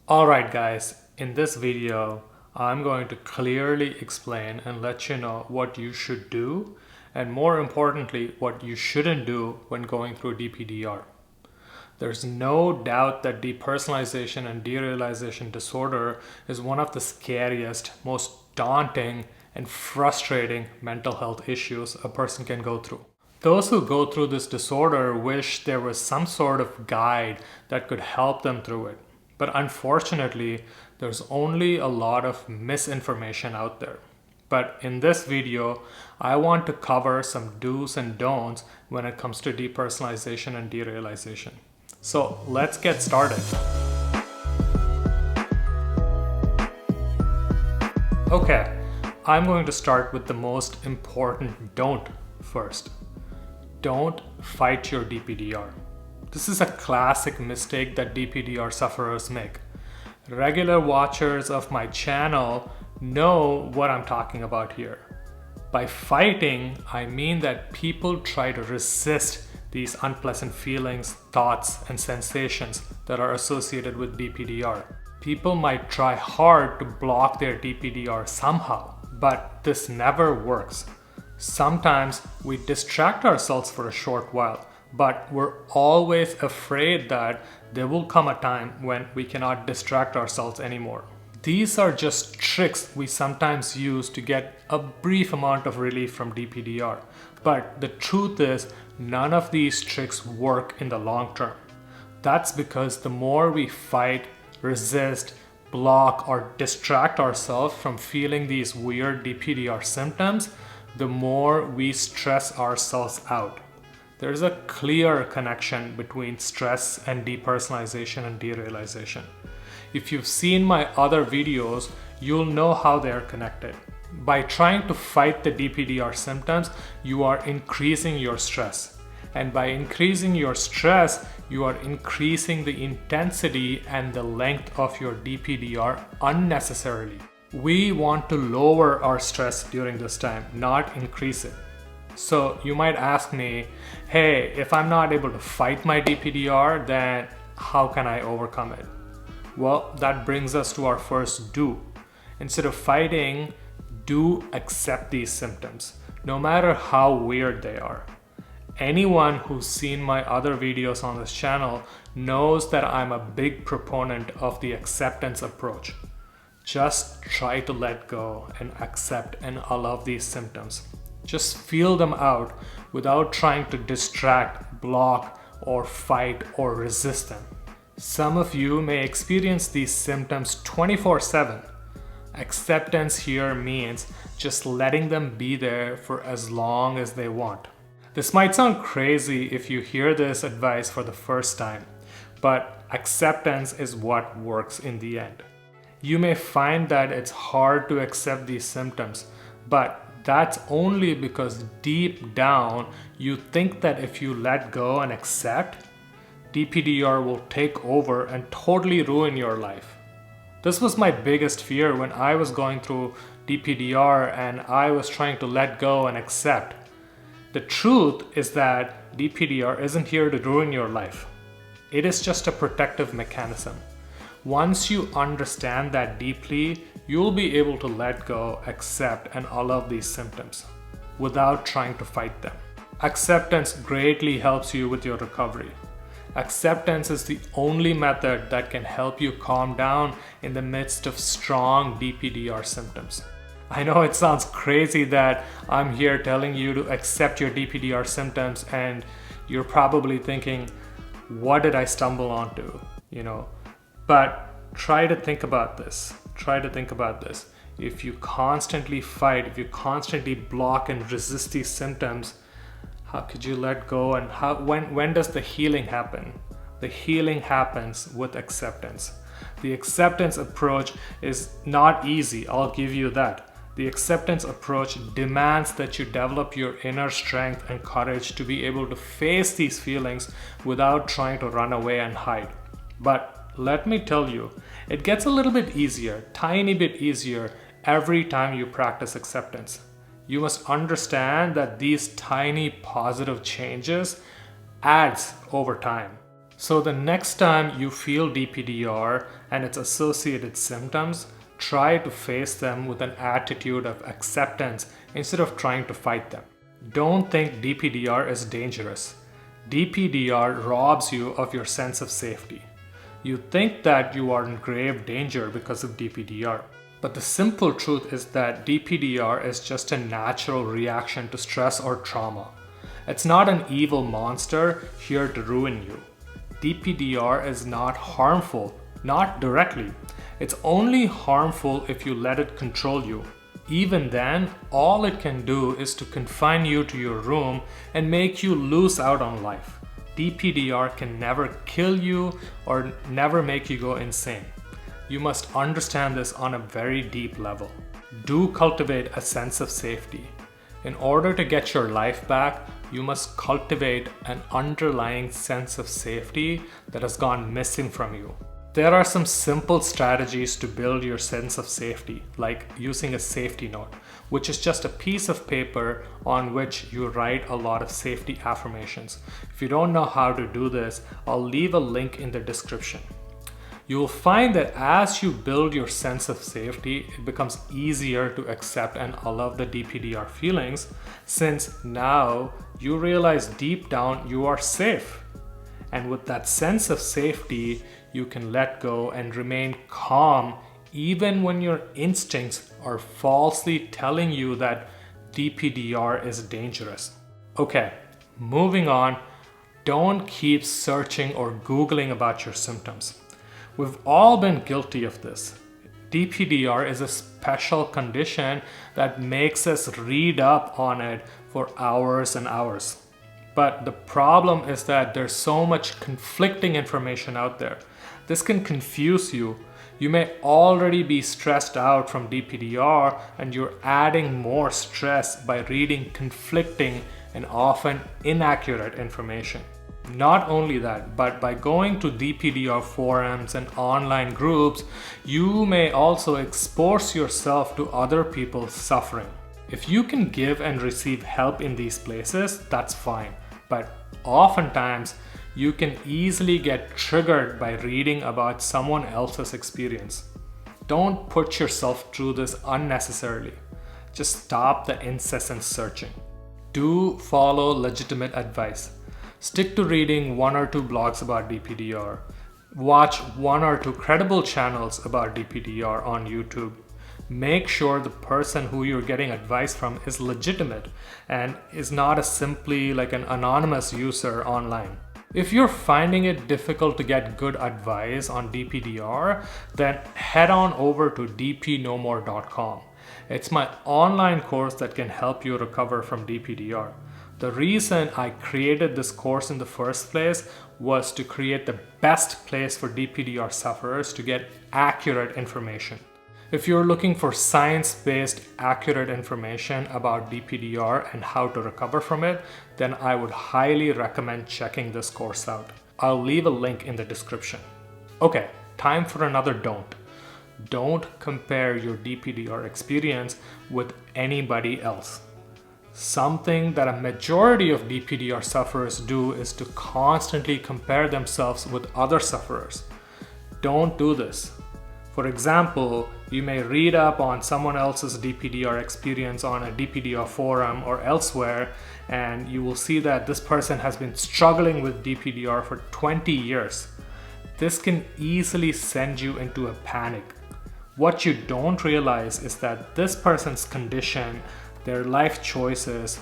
Alright guys, in this video, I'm going to clearly explain and let you know what you should do, and more importantly, what you shouldn't do when going through DPDR. There's no doubt that depersonalization and derealization disorder is one of the scariest, most daunting, and frustrating mental health issues a person can go through. Those who go through this disorder wish there was some sort of guide that could help them through it. But unfortunately, there's only a lot of misinformation out there. But in this video, I want to cover some do's and don'ts when it comes to depersonalization and derealization. So let's get started. Okay, I'm going to start with the most important don't first. Don't fight your DPDR. This is a classic mistake that DPDR sufferers make. Regular watchers of my channel know what I'm talking about here. By fighting, I mean that people try to resist these unpleasant feelings, thoughts, and sensations that are associated with DPDR. People might try hard to block their DPDR somehow, but this never works. Sometimes we distract ourselves for a short while, but we're always afraid that there will come a time when we cannot distract ourselves anymore. These are just tricks we sometimes use to get a brief amount of relief from DPDR. But the truth is, none of these tricks work in the long term. That's because the more we fight, resist, block, or distract ourselves from feeling these weird DPDR symptoms, the more we stress ourselves out. There's a clear connection between stress and depersonalization and derealization. If you've seen my other videos, you'll know how they're connected. By trying to fight the DPDR symptoms, you are increasing your stress. And by increasing your stress, you are increasing the intensity and the length of your DPDR unnecessarily. We want to lower our stress during this time, not increase it. So you might ask me, hey, if I'm not able to fight my DPDR, then how can I overcome it? Well, that brings us to our first do. Instead of fighting, do accept these symptoms, no matter how weird they are. Anyone who's seen my other videos on this channel knows that I'm a big proponent of the acceptance approach. Just try to let go and accept and allow these symptoms. Just feel them out without trying to distract, block, or fight or resist them. Some of you may experience these symptoms 24/7. Acceptance here means just letting them be there for as long as they want. This might sound crazy if you hear this advice for the first time, but acceptance is what works in the end. You may find that it's hard to accept these symptoms, but that's only because deep down you think that if you let go and accept, DPDR will take over and totally ruin your life. This was my biggest fear when I was going through DPDR and I was trying to let go and accept. The truth is that DPDR isn't here to ruin your life. It is just a protective mechanism. Once you understand that deeply, you'll be able to let go, accept, and allow these symptoms without trying to fight them. Acceptance greatly helps you with your recovery. Acceptance is the only method that can help you calm down in the midst of strong DPDR symptoms. I know it sounds crazy that I'm here telling you to accept your DPDR symptoms, and you're probably thinking, what did I stumble onto? But try to think about this. Try to think about this. If you constantly fight, if you constantly block and resist these symptoms, how could you let go? And when does the healing happen? The healing happens with acceptance. The acceptance approach is not easy, I'll give you that. The acceptance approach demands that you develop your inner strength and courage to be able to face these feelings without trying to run away and hide. But let me tell you, it gets a little bit easier, tiny bit easier, every time you practice acceptance. You must understand that these tiny positive changes adds over time. So the next time you feel DPDR and its associated symptoms, try to face them with an attitude of acceptance instead of trying to fight them. Don't think DPDR is dangerous. DPDR robs you of your sense of safety. You think that you are in grave danger because of DPDR. But the simple truth is that DPDR is just a natural reaction to stress or trauma. It's not an evil monster here to ruin you. DPDR is not harmful, not directly. It's only harmful if you let it control you. Even then, all it can do is to confine you to your room and make you lose out on life. DPDR can never kill you or never make you go insane. You must understand this on a very deep level. Do cultivate a sense of safety. In order to get your life back, you must cultivate an underlying sense of safety that has gone missing from you. There are some simple strategies to build your sense of safety, like using a safety note, which is just a piece of paper on which you write a lot of safety affirmations. If you don't know how to do this, I'll leave a link in the description. You will find that as you build your sense of safety, it becomes easier to accept and allow the DPDR feelings, since now you realize deep down you are safe. And with that sense of safety, you can let go and remain calm even when your instincts are falsely telling you that DPDR is dangerous. Okay, moving on. Don't keep searching or Googling about your symptoms. We've all been guilty of this. DPDR is a special condition that makes us read up on it for hours and hours. But the problem is that there's so much conflicting information out there. This can confuse you. You may already be stressed out from DPDR and you're adding more stress by reading conflicting and often inaccurate information. Not only that, but by going to DPDR forums and online groups, you may also expose yourself to other people's suffering. If you can give and receive help in these places, that's fine. But oftentimes, you can easily get triggered by reading about someone else's experience. Don't put yourself through this unnecessarily. Just stop the incessant searching. Do follow legitimate advice. Stick to reading 1 or 2 blogs about DPDR. Watch 1 or 2 credible channels about DPDR on YouTube. Make sure the person who you're getting advice from is legitimate and is not simply like an anonymous user online. If you're finding it difficult to get good advice on DPDR, then head on over to dpnomore.com. It's my online course that can help you recover from DPDR. The reason I created this course in the first place was to create the best place for DPDR sufferers to get accurate information. If you're looking for science-based accurate information about DPDR and how to recover from it, then I would highly recommend checking this course out. I'll leave a link in the description. Okay, time for another don't. Don't compare your DPDR experience with anybody else. Something that a majority of DPDR sufferers do is to constantly compare themselves with other sufferers. Don't do this. For example, you may read up on someone else's DPDR experience on a DPDR forum or elsewhere, and you will see that this person has been struggling with DPDR for 20 years. This can easily send you into a panic. What you don't realize is that this person's condition, their life choices,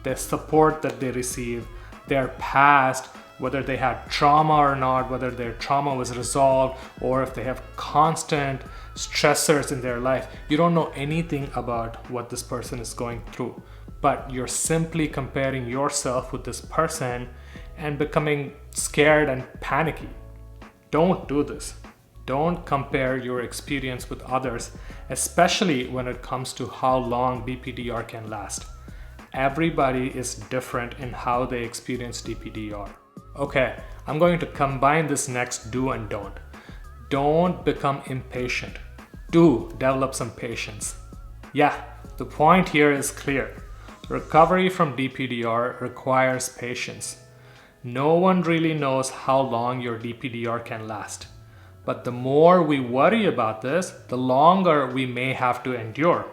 the support that they receive, their past, whether they had trauma or not, whether their trauma was resolved, or if they have constant stressors in their life. You don't know anything about what this person is going through, but you're simply comparing yourself with this person and becoming scared and panicky. Don't do this. Don't compare your experience with others, especially when it comes to how long DPDR can last. Everybody is different in how they experience DPDR. Okay, I'm going to combine this next do and don't. Don't become impatient. Do develop some patience. Yeah, the point here is clear. Recovery from DPDR requires patience. No one really knows how long your DPDR can last. But the more we worry about this, the longer we may have to endure.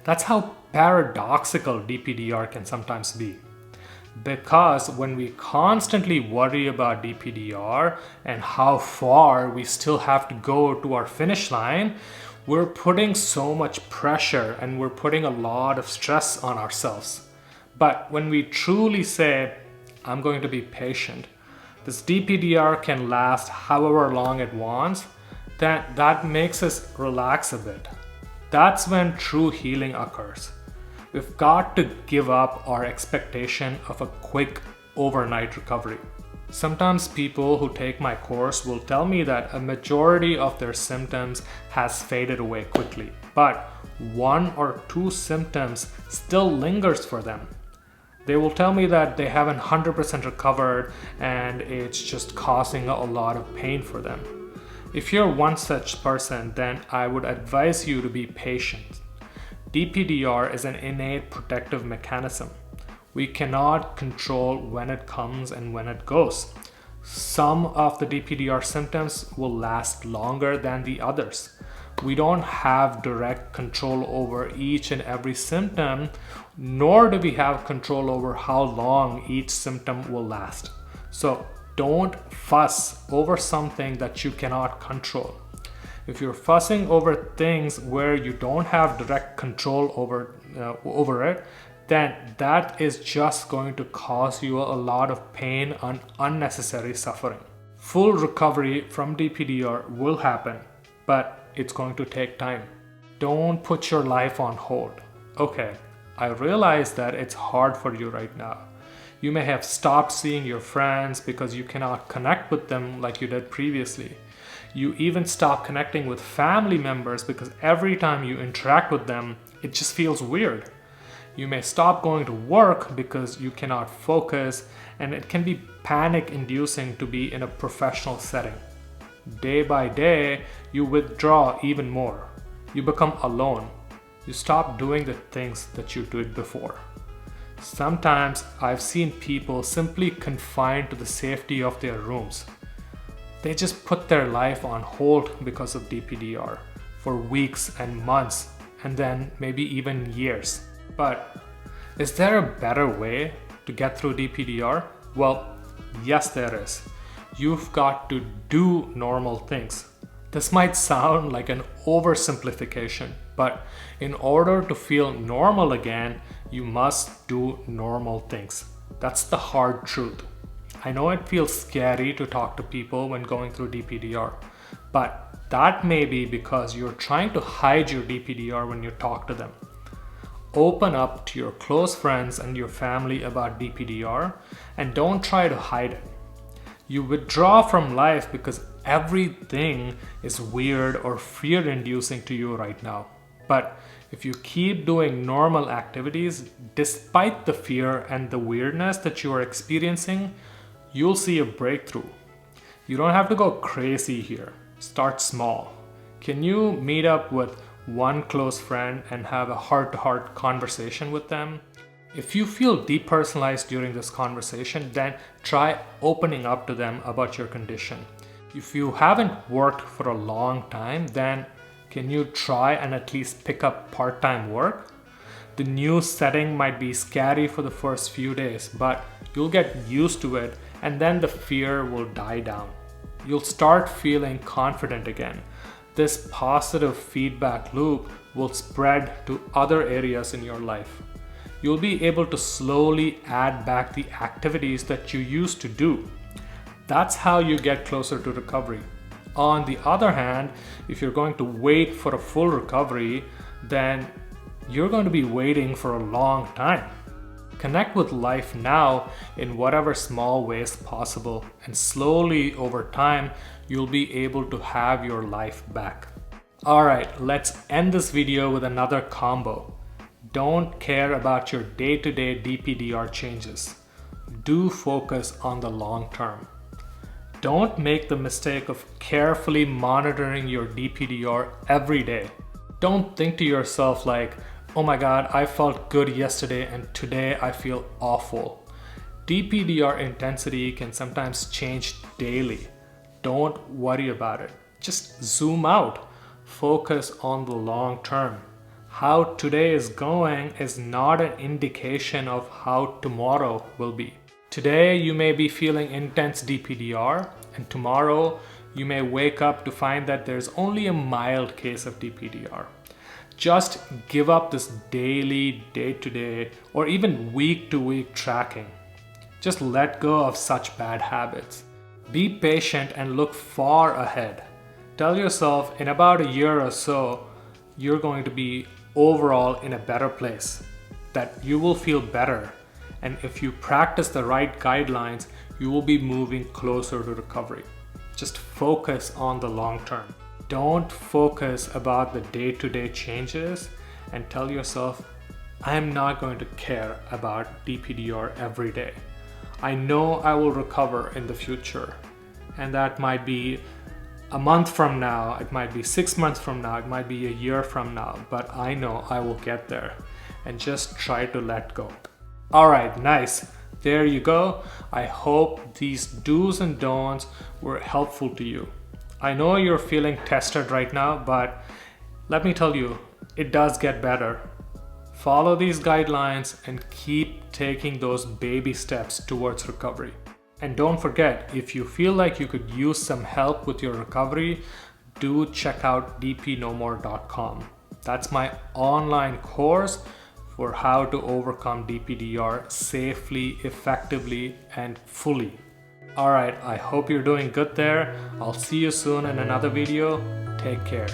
That's how paradoxical DPDR can sometimes be. Because when we constantly worry about DPDR and how far we still have to go to our finish line, we're putting so much pressure and we're putting a lot of stress on ourselves. But when we truly say, I'm going to be patient, this DPDR can last however long it wants, then that makes us relax a bit. That's when true healing occurs. We've got to give up our expectation of a quick overnight recovery. Sometimes people who take my course will tell me that a majority of their symptoms has faded away quickly, but 1 or 2 symptoms still lingers for them. They will tell me that they haven't 100% recovered and it's just causing a lot of pain for them. If you're one such person, then I would advise you to be patient. DPDR is an innate protective mechanism. We cannot control when it comes and when it goes. Some of the DPDR symptoms will last longer than the others. We don't have direct control over each and every symptom, nor do we have control over how long each symptom will last. So don't fuss over something that you cannot control. If you're fussing over things where you don't have direct control over it, then that is just going to cause you a lot of pain and unnecessary suffering. Full recovery from DPDR will happen, but it's going to take time. Don't put your life on hold. Okay, I realize that it's hard for you right now. You may have stopped seeing your friends because you cannot connect with them like you did previously. You even stop connecting with family members because every time you interact with them, it just feels weird. You may stop going to work because you cannot focus, and it can be panic-inducing to be in a professional setting. Day by day, you withdraw even more. You become alone. You stop doing the things that you did before. Sometimes I've seen people simply confined to the safety of their rooms. They just put their life on hold because of DPDR for weeks and months, and then maybe even years. But is there a better way to get through DPDR? Well, yes, there is. You've got to do normal things. This might sound like an oversimplification, but in order to feel normal again, you must do normal things. That's the hard truth. I know it feels scary to talk to people when going through DPDR, but that may be because you're trying to hide your DPDR when you talk to them. Open up to your close friends and your family about DPDR and don't try to hide it. You withdraw from life because everything is weird or fear-inducing to you right now. But if you keep doing normal activities despite the fear and the weirdness that you are experiencing, you'll see a breakthrough. You don't have to go crazy here. Start small. Can you meet up with one close friend and have a heart-to-heart conversation with them? If you feel depersonalized during this conversation, then try opening up to them about your condition. If you haven't worked for a long time, then can you try and at least pick up part-time work? The new setting might be scary for the first few days, but you'll get used to it and then the fear will die down. You'll start feeling confident again. This positive feedback loop will spread to other areas in your life. You'll be able to slowly add back the activities that you used to do. That's how you get closer to recovery. On the other hand, if you're going to wait for a full recovery, then you're going to be waiting for a long time. Connect with life now in whatever small ways possible, and slowly over time, you'll be able to have your life back. Alright, let's end this video with another combo. Don't care about your day-to-day DPDR changes. Do focus on the long term. Don't make the mistake of carefully monitoring your DPDR every day. Don't think to yourself like, oh my god, I felt good yesterday and today I feel awful. DPDR intensity can sometimes change daily. Don't worry about it. Just zoom out. Focus on the long term. How today is going is not an indication of how tomorrow will be. Today you may be feeling intense DPDR, and tomorrow you may wake up to find that there's only a mild case of DPDR. Just give up this daily, day-to-day, or even week-to-week tracking. Just let go of such bad habits. Be patient and look far ahead. Tell yourself in about a year or so, you're going to be overall in a better place, that you will feel better. And if you practice the right guidelines, you will be moving closer to recovery. Just focus on the long term. Don't focus about the day-to-day changes and tell yourself, I am not going to care about DPDR every day. I know I will recover in the future, and that might be a month from now, it might be 6 months from now, it might be a year from now, but I know I will get there, and just try to let go. All right, nice. There you go. I hope these do's and don'ts were helpful to you. I know you're feeling tested right now, but let me tell you, it does get better. Follow these guidelines and keep taking those baby steps towards recovery. And don't forget, if you feel like you could use some help with your recovery, do check out dpnomore.com. That's my online course for how to overcome DPDR safely, effectively, and fully. All right, I hope you're doing good there. I'll see you soon in another video. Take care.